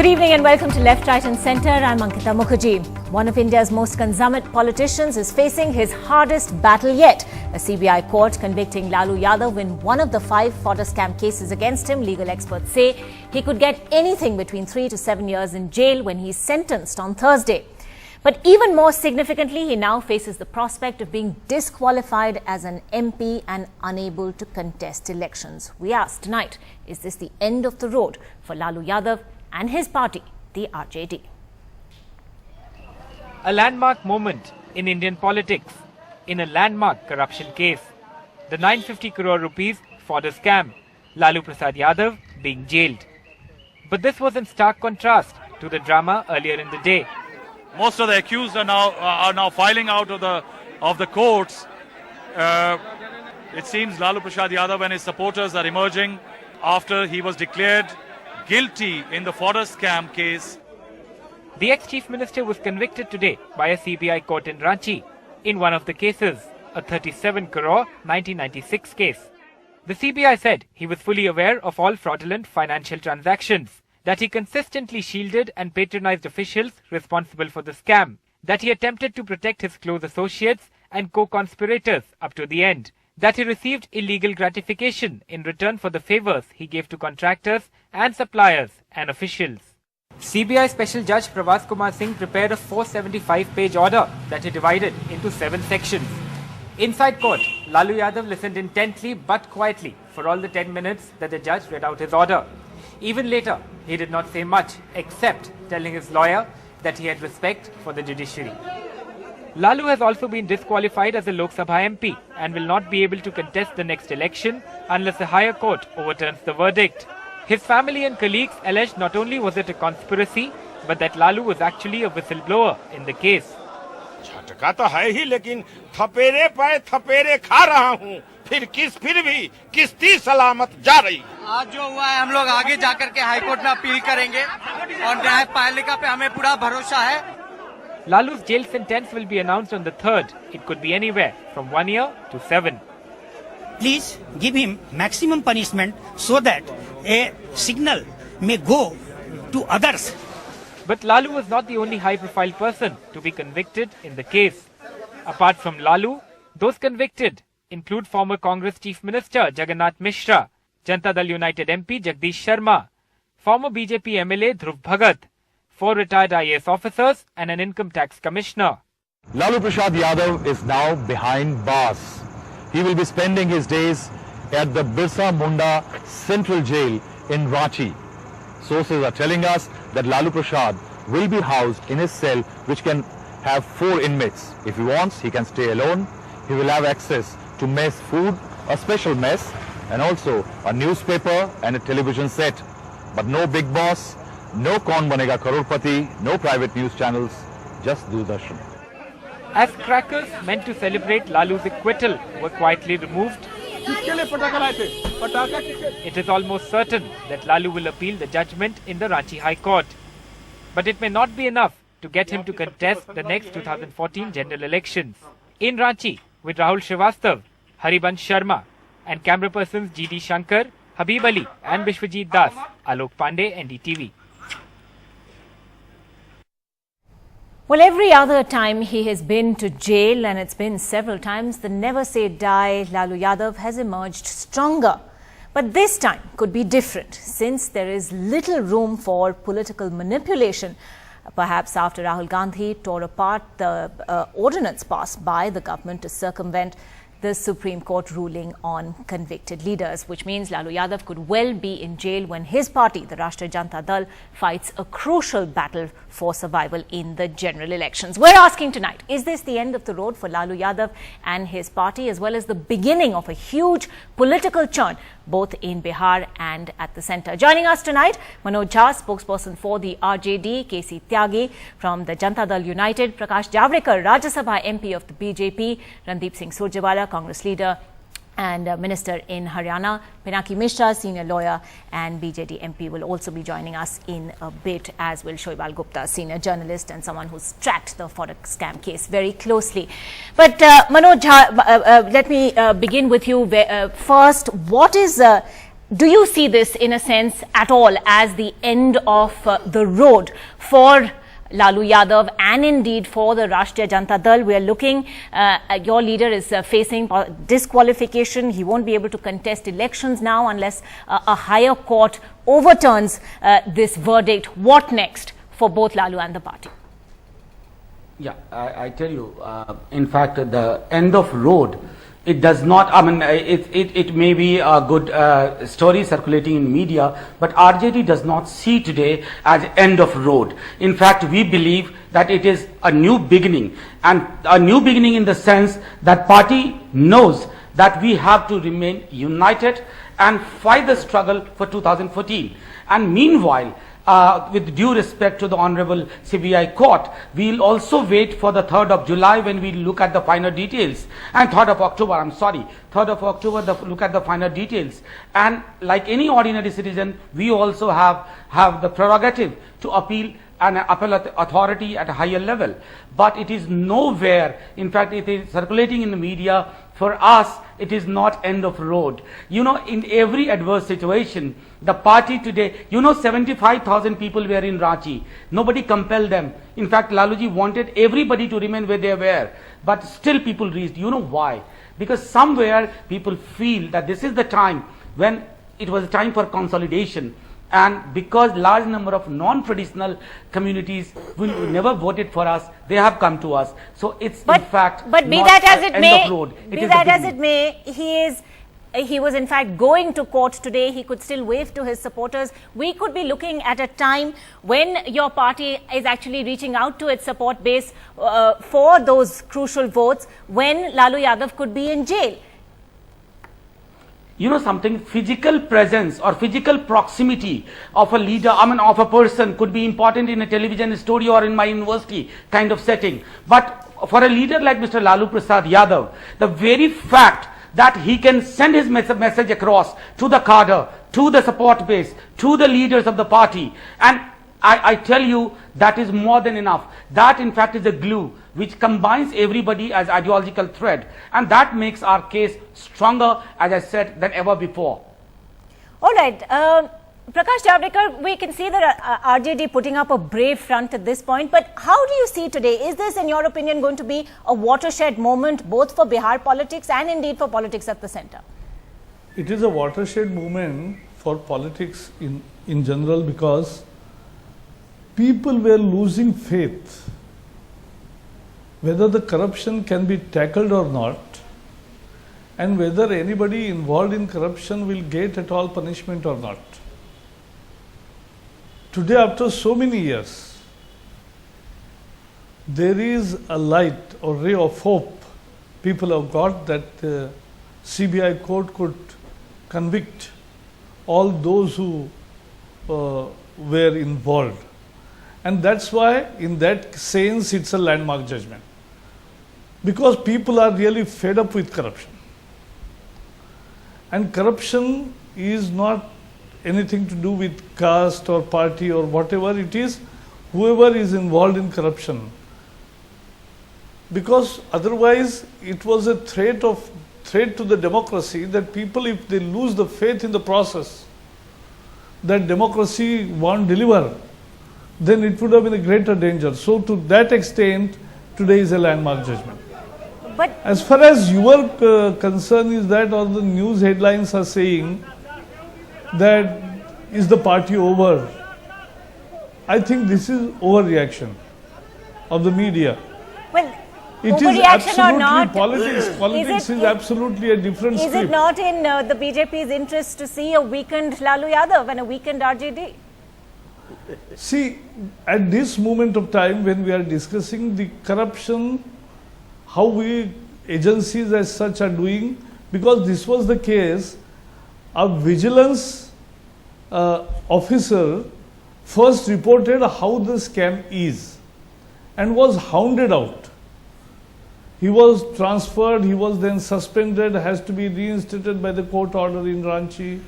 Good evening and welcome to Left, Right and Centre. I'm Ankita Mukherjee. One of India's most consummate politicians is facing his hardest battle yet. A CBI court convicting Lalu Yadav in one of the 5 fodder scam cases against him. Legal experts say he could get anything between 3 to 7 years in jail when he's sentenced on Thursday. But even more significantly, he now faces the prospect of being disqualified as an MP and unable to contest elections. We asked tonight, is this the end of the road for Lalu Yadav and his party, the RJD? A landmark moment in Indian politics, in a landmark corruption case. The 950 crore rupees fodder scam, Lalu Prasad Yadav being jailed. But this was in stark contrast to the drama earlier in the day. Most of the accused are now filing out of the courts. It seems Lalu Prasad Yadav and his supporters are emerging after he was declared guilty in the fodder scam case. The ex-chief minister was convicted today by a CBI court in Ranchi in one of the cases, a 37 crore 1996 case. The CBI said he was fully aware of all fraudulent financial transactions, that he consistently shielded and patronized officials responsible for the scam, that he attempted to protect his close associates and co-conspirators up to the end, that he received illegal gratification in return for the favors he gave to contractors and suppliers and officials. CBI Special Judge Pravas Kumar Singh prepared a 475-page order that he divided into 7 sections. Inside court, Lalu Yadav listened intently but quietly for all the 10 minutes that the judge read out his order. Even later, he did not say much except telling his lawyer that he had respect for the judiciary. Lalu has also been disqualified as a Lok Sabha MP and will not be able to contest the next election unless the higher court overturns the verdict. His family and colleagues alleged not only was it a conspiracy, but that Lalu was actually a whistleblower in the case. झटका तो है ही, लेकिन थपेरे पे थपेरे खा रहा हूँ, फिर भी किस्ती सलामत जा रही। आज जो हुआ है, हम लोग आगे जाकर के हाईकोर्ट में अपील करेंगे और न्यायपालिका पे हमें पूरा भरोसा है। Lalu's jail sentence will be announced on the 3rd. It could be anywhere from 1 year to 7. Please give him maximum punishment so that a signal may go to others. But Lalu was not the only high-profile person to be convicted in the case. Apart from Lalu, those convicted include former Congress Chief Minister Jagannath Mishra, Janata Dal United MP Jagdish Sharma, former BJP MLA Dhruv Bhagat, 4 retired IAS officers and an income tax commissioner. Lalu Prasad Yadav is now behind bars. He will be spending his days at the Birsa Munda Central Jail in Ranchi. Sources are telling us that Lalu Prasad will be housed in his cell, which can have 4 inmates. If he wants, he can stay alone. He will have access to mess food, a special mess, and also a newspaper and a television set. But no Big Boss, no Kaun Banega Crorepati, no private news channels, just Doordarshan. As crackers meant to celebrate Lalu's acquittal were quietly removed, it is almost certain that Lalu will appeal the judgment in the Ranchi High Court. But it may not be enough to get him to contest the next 2014 general elections. In Ranchi, with Rahul Srivastav, Haribansh Sharma and camera persons G.D. Shankar, Habib Ali and Bishwajit Das, Alok Pandey, NDTV. Well, every other time he has been to jail, and it's been several times, the never say die Lalu Yadav has emerged stronger. But this time could be different, since there is little room for political manipulation. Perhaps after Rahul Gandhi tore apart the ordinance passed by the government to circumvent the Supreme Court ruling on convicted leaders, which means Lalu Yadav could well be in jail when his party, the Rashtriya Janata Dal, fights a crucial battle for survival in the general elections. We're asking tonight, is this the end of the road for Lalu Yadav and his party, as well as the beginning of a huge political churn, both in Bihar and at the centre? Joining us tonight, Manoj Jha, spokesperson for the RJD, KC Tyagi from the Janata Dal United, Prakash Javadekar, Rajya Sabha MP of the BJP, Randeep Singh Surjewala, Congress leader and Minister in Haryana, Pinaki Mishra, senior lawyer and BJD MP, will also be joining us in a bit, as will Shoibal Gupta, senior journalist and someone who's tracked the fodder scam case very closely. But Manoj Jha, let me begin with you. First, what is Do you see this, in a sense, at all as the end of the road for Lalu Yadav and indeed for the Rashtriya Janata Dal? We are looking, your leader is facing disqualification. He won't be able to contest elections now unless a higher court overturns this verdict. What next for both Lalu and the party? Yeah, I tell you, in fact, the end of road, it does not, I mean, it may be a good story circulating in media, but RJD does not see today as end of road. In fact, we believe that it is a new beginning, and a new beginning in the sense that party knows that we have to remain united and fight the struggle for 2014. And meanwhile, with due respect to the Honorable CBI Court, we will also wait for the 3rd of July when we look at the finer details, and 3rd of October, 3rd of October, look at the finer details. And like any ordinary citizen, we also have the prerogative to appeal an appellate authority at a higher level. But it is nowhere, in fact, it is circulating in the media. For us, it is not end of road. You know, in every adverse situation, the party today, you know, 75,000 people were in Ranchi. Nobody compelled them. In fact, Laluji wanted everybody to remain where they were. But still people reached. You know why? Because somewhere people feel that this is the time when it was time for consolidation. And because large number of non-traditional communities who never voted for us, they have come to us. So it's in fact but be not that as it may, road. Be that as it may, he was in fact going to court today. He could still wave to his supporters. We could be looking at a time when your party is actually reaching out to its support base for those crucial votes, when Lalu Yadav could be in jail. You know something, physical presence or physical proximity of a leader, I mean of a person, could be important in a television story or in my university kind of setting. But for a leader like Mr. Lalu Prasad Yadav, the very fact that he can send his message across to the cadre, to the support base, to the leaders of the party, and I tell you, that is more than enough. That in fact is a glue which combines everybody as ideological thread, and that makes our case stronger, as I said, than ever before. All right. Prakash Javadekar, we can see that RJD putting up a brave front at this point, but how do you see today? Is this, in your opinion, going to be a watershed moment both for Bihar politics and indeed for politics at the center? It is a watershed moment for politics in general, because people were losing faith whether the corruption can be tackled or not, and whether anybody involved in corruption will get at all punishment or not. Today, after so many years, there is a light or ray of hope people have got that the CBI court could convict all those who were involved. And that's why, in that sense, it's a landmark judgment. Because people are really fed up with corruption. And corruption is not anything to do with caste or party or whatever it is, whoever is involved in corruption. Because otherwise it was a threat to the democracy, that people, if they lose the faith in the process, that democracy won't deliver, then it would have been a greater danger. So to that extent, today is a landmark judgment. But as far as your concern is that, or the news headlines are saying that is the party over, I think this is overreaction of the media. well, It is overreaction absolutely or not, politics is absolutely a different is script. it not in the BJP's interest to see a weakened Lalu Yadav and a weakened RJD? See, at this moment of time when we are discussing the corruption, how we agencies as such are doing, because this was the case, a vigilance officer first reported how the scam is and was hounded out. He was transferred, he was then suspended, has to be reinstated by the court order in Ranchi.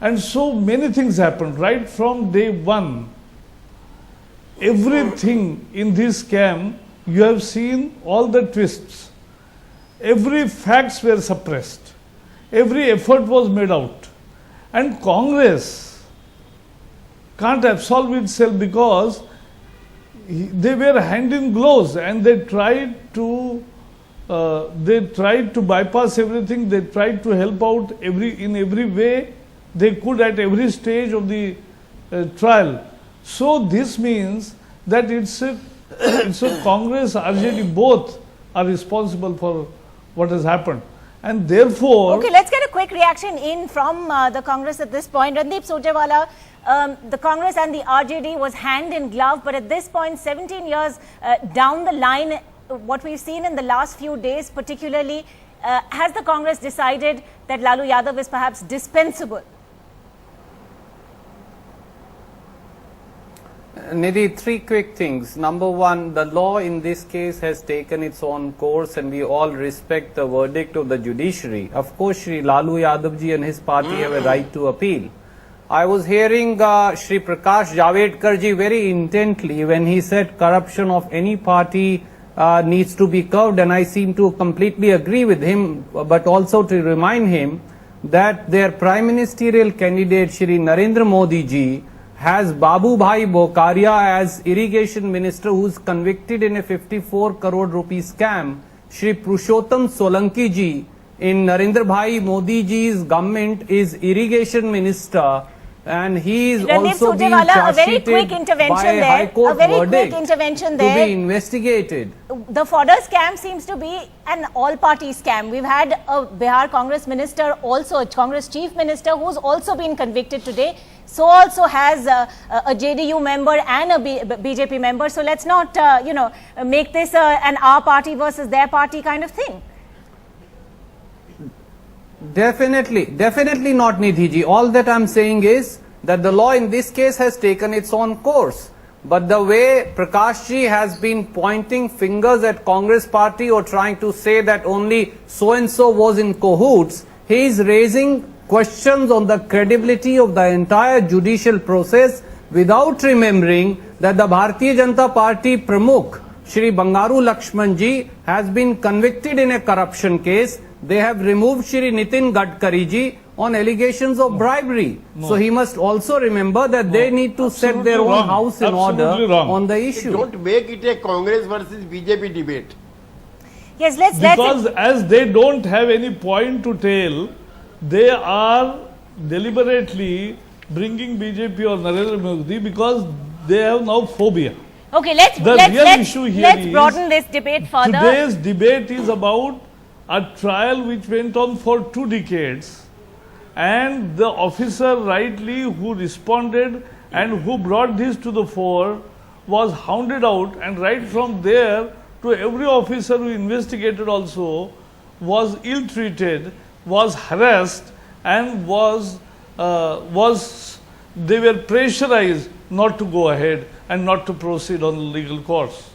And so many things happened right from day one. Everything in this scam, you have seen all the twists. Every facts were suppressed. Every effort was made out. And Congress can't absolve itself because they were hand in gloves and they tried to bypass everything. They tried to help out in every way they could at every stage of the trial. So this means that it's a Congress, RJD, both are responsible for what has happened. And therefore... Okay, let's get a quick reaction in from the Congress at this point. Randeep Surjewala, the Congress and the RJD was hand in glove, but at this point, 17 years down the line, what we've seen in the last few days particularly, has the Congress decided that Lalu Yadav is perhaps dispensable? Nidhi, three quick things. Number one, the law in this case has taken its own course and we all respect the verdict of the judiciary. Of course, Shri Lalu Yadavji and his party have a right to appeal. I was hearing Shri Prakash Javadekar ji very intently when he said corruption of any party needs to be curbed, and I seem to completely agree with him, but also to remind him that their prime ministerial candidate Shri Narendra Modi ji has Babu Bhai Bokaria as irrigation minister, who is convicted in a 54 crore rupee scam. Shri Purushottam Solanki ji in Narendra Bhai Modi ji's government is irrigation minister, and he is also being charged by a high court verdict to be investigated. The fodder scam seems to be an all-party scam. We've had a Bihar Congress minister, also a Congress chief minister, who's also been convicted today. So also has a JDU member and a BJP member. So let's not, make this an our party versus their party kind of thing. Definitely not, Nidhi ji. All that I'm saying is that the law in this case has taken its own course. But the way Prakash ji has been pointing fingers at Congress party or trying to say that only so-and-so was in cahoots, he is raising questions on the credibility of the entire judicial process without remembering that the Bharatiya Janata Party Pramukh, Shri Bangaru Lakshman ji, has been convicted in a corruption case. They have removed Shri Nitin Gadkari ji on allegations of bribery. So he must also remember that they need to set their own house in order on the issue. Don't make it a Congress versus BJP debate. Yes, because as they don't have any point to tell, they are deliberately bringing BJP or Narendra Modi because they have now phobia. Okay, let's broaden this debate further. Today's debate is about a trial which went on for 2 decades, and the officer rightly who responded and who brought this to the fore was hounded out, and right from there to every officer who investigated also was ill-treated, was harassed, and they were pressurized not to go ahead and not to proceed on the legal course.